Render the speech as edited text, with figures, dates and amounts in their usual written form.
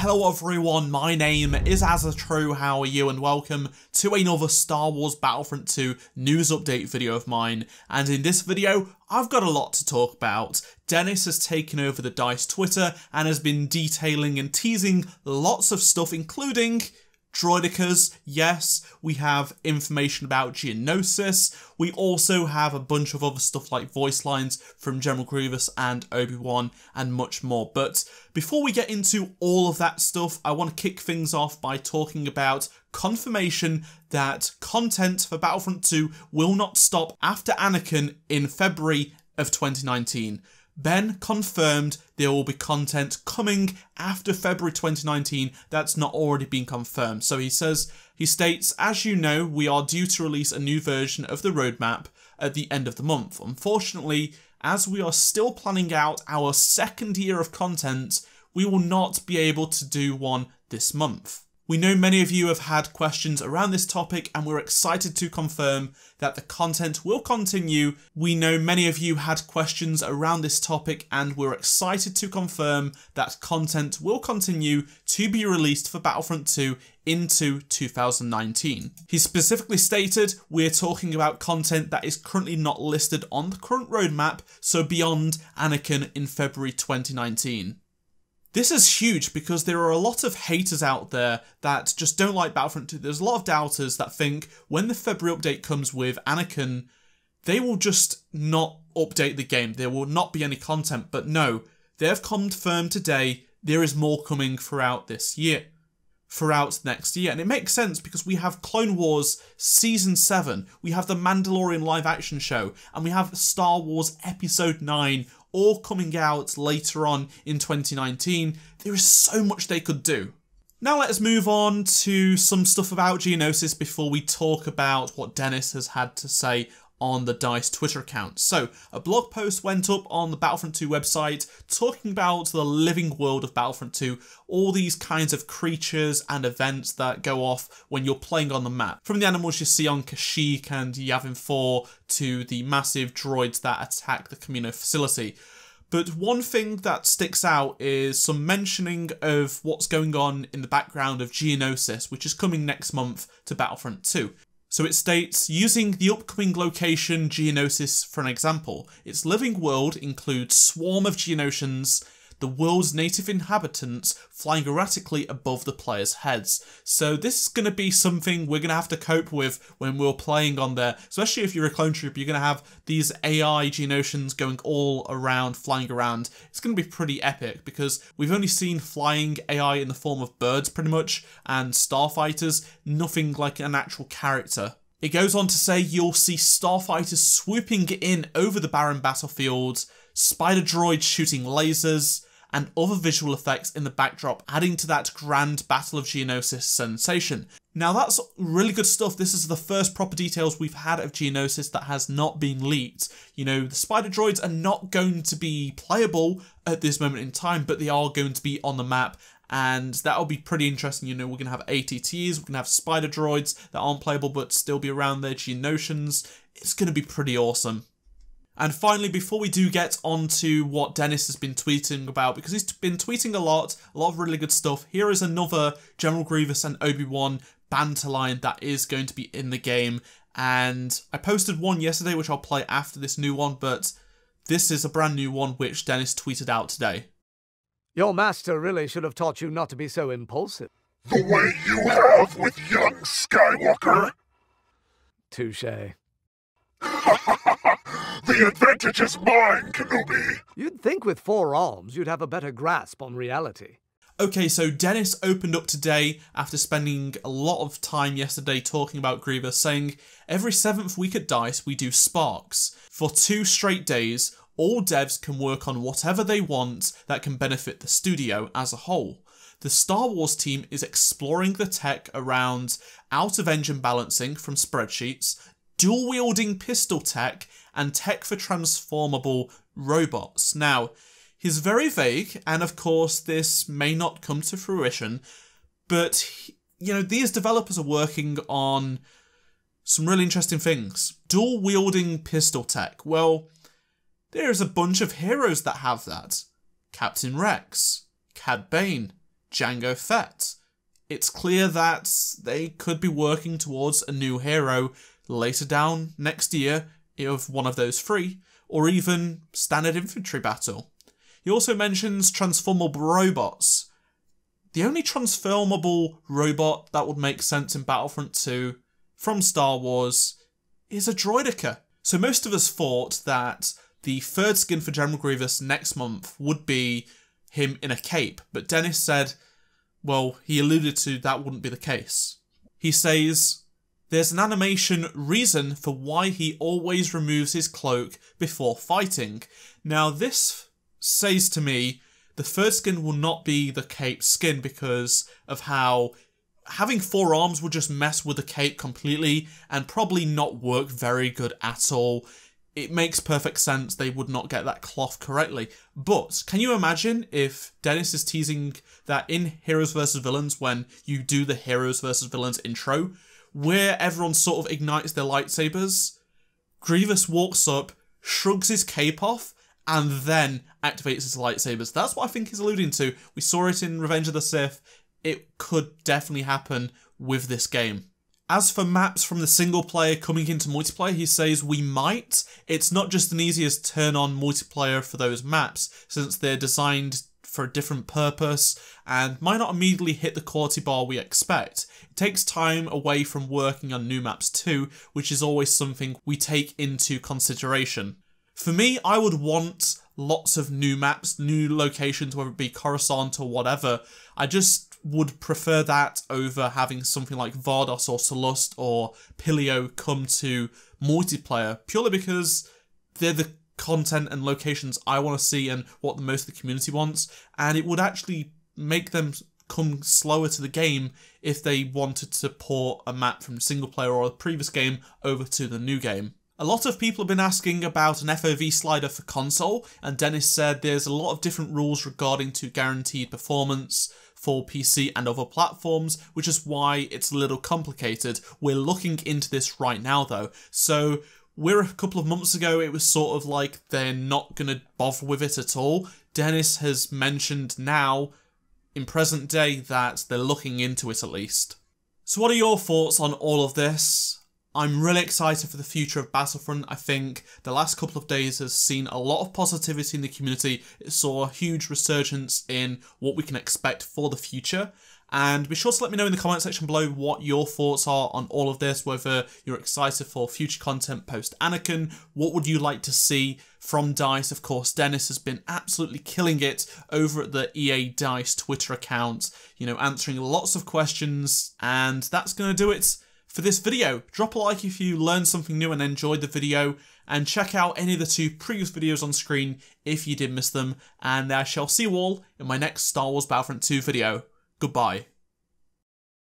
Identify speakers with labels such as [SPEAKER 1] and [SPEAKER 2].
[SPEAKER 1] Hello everyone, my name is AZZATRU, how are you, and welcome to another Star Wars Battlefront 2 news update video of mine. And in this video, I've got a lot to talk about. Dennis has taken over the DICE Twitter and has been detailing and teasing lots of stuff, including Droidekas. Yes, we have information about Geonosis. We also have a bunch of other stuff like voice lines from General Grievous and Obi-Wan and much more. But before we get into all of that stuff, I want to kick things off by talking about confirmation that content for Battlefront 2 will not stop after Anakin in February of 2019. Ben confirmed there will be content coming after February 2019 that's not already been confirmed. So he states, as you know, we are due to release a new version of the roadmap at the end of the month. Unfortunately, as we are still planning out our second year of content, we will not be able to do one this month. We know many of you have had questions around this topic and we're excited to confirm that the content will continue. We know many of you had questions around this topic and we're excited to confirm that content will continue to be released for Battlefront 2 into 2019. He specifically stated we're talking about content that is currently not listed on the current roadmap, so beyond Anakin in February 2019. This is huge because there are a lot of haters out there that just don't like Battlefront 2. There's a lot of doubters that think when the February update comes with Anakin, they will just not update the game. There will not be any content. But no, they have confirmed today there is more coming throughout this year, throughout next year. And it makes sense because we have Clone Wars Season 7, we have the Mandalorian live action show, and we have Star Wars Episode 9 all coming out later on in 2019. There is so much they could do. Now let us move on to some stuff about Geonosis before we talk about what Dennis has had to say on the DICE Twitter account. So, a blog post went up on the Battlefront 2 website talking about the living world of Battlefront 2, all these kinds of creatures and events that go off when you're playing on the map. From the animals you see on Kashyyyk and Yavin 4 to the massive droids that attack the Camino facility. But one thing that sticks out is some mentioning of what's going on in the background of Geonosis, which is coming next month to Battlefront 2. So it states, using the upcoming location Geonosis for an example, its living world includes swarm of Geonosians, the world's native inhabitants flying erratically above the players' heads. So this is going to be something we're going to have to cope with when we're playing on there, especially if you're a clone trooper. You're going to have these AI Geonosians going all around, flying around. It's going to be pretty epic because we've only seen flying AI in the form of birds pretty much and starfighters, nothing like an actual character. It goes on to say you'll see starfighters swooping in over the barren battlefield, Spider Droids shooting lasers, and other visual effects in the backdrop, adding to that grand Battle of Geonosis sensation. Now that's really good stuff. This is the first proper details we've had of Geonosis that has not been leaked. You know, the Spider Droids are not going to be playable at this moment in time, but they are going to be on the map, and that'll be pretty interesting. You know, we're going to have ATTs, we're going to have Spider Droids that aren't playable but still be around there, Geonosians. It's going to be pretty awesome. And finally, before we do get on to what Dennis has been tweeting about, because he's been tweeting a lot of really good stuff, here is another General Grievous and Obi-Wan banter line that is going to be in the game. And I posted one yesterday, which I'll play after this new one, but this is a brand new one which Dennis tweeted out today.
[SPEAKER 2] Your master really should have taught you not to be so impulsive.
[SPEAKER 3] The way you have with young Skywalker.
[SPEAKER 2] Touché.
[SPEAKER 3] The advantage is mine, Kenobi!
[SPEAKER 2] You'd think with 4 arms you'd have a better grasp on reality.
[SPEAKER 1] Okay, so Dennis opened up today after spending a lot of time yesterday talking about Grievous, saying, every 7th week at DICE we do Sparks. For 2 straight days, all devs can work on whatever they want that can benefit the studio as a whole. The Star Wars team is exploring the tech around out-of-engine balancing from spreadsheets, dual-wielding pistol tech, and tech for transformable robots. Now, he's very vague, and of course this may not come to fruition, but, you know, these developers are working on some really interesting things. Dual-wielding pistol tech. Well, there's a bunch of heroes that have that. Captain Rex, Cad Bane, Jango Fett. It's clear that they could be working towards a new hero later down next year of one of those three, or even standard infantry battle. He also mentions transformable robots. The only transformable robot that would make sense in Battlefront 2 from Star Wars is a Droideka. So most of us thought that the third skin for General Grievous next month would be him in a cape, but Dennis said, well, he alluded to that wouldn't be the case. He says, there's an animation reason for why he always removes his cloak before fighting. Now this says to me, the third skin will not be the cape skin because of how having 4 arms would just mess with the cape completely and probably not work very good at all. It makes perfect sense they would not get that cloth correctly. But can you imagine if Dennis is teasing that in Heroes vs Villains, when you do the Heroes vs Villains intro, where everyone sort of ignites their lightsabers, Grievous walks up, shrugs his cape off, and then activates his lightsabers. That's what I think he's alluding to. We saw it in Revenge of the Sith. It could definitely happen with this game. As for maps from the single player coming into multiplayer, he says we might. It's not just an easy as turn on multiplayer for those maps, since they're designed for a different purpose and might not immediately hit the quality bar we expect. It takes time away from working on new maps too, which is always something we take into consideration. For me, I would want lots of new maps, new locations, whether it be Coruscant or whatever. I just would prefer that over having something like Vardos or Salust or Pilio come to multiplayer, purely because they're the content and locations I want to see and what most of the community wants, and it would actually make them come slower to the game if they wanted to port a map from single player or the previous game over to the new game. A lot of people have been asking about an FOV slider for console, and Dennis said there's a lot of different rules regarding to guaranteed performance for PC and other platforms, which is why it's a little complicated. We're looking into this right now though. So we're a couple of months ago, it was sort of like they're not going to bother with it at all. Dennis has mentioned now, in present day, that they're looking into it at least. So what are your thoughts on all of this? I'm really excited for the future of Battlefront. I think the last couple of days has seen a lot of positivity in the community. It saw a huge resurgence in what we can expect for the future. And be sure to let me know in the comment section below what your thoughts are on all of this, whether you're excited for future content post Anakin, what would you like to see from DICE. Of course, Dennis has been absolutely killing it over at the EA DICE Twitter account, you know, answering lots of questions, and that's going to do it for this video. Drop a like if you learned something new and enjoyed the video, and check out any of the 2 previous videos on screen if you did miss them, and I shall see you all in my next Star Wars Battlefront 2 video. Goodbye.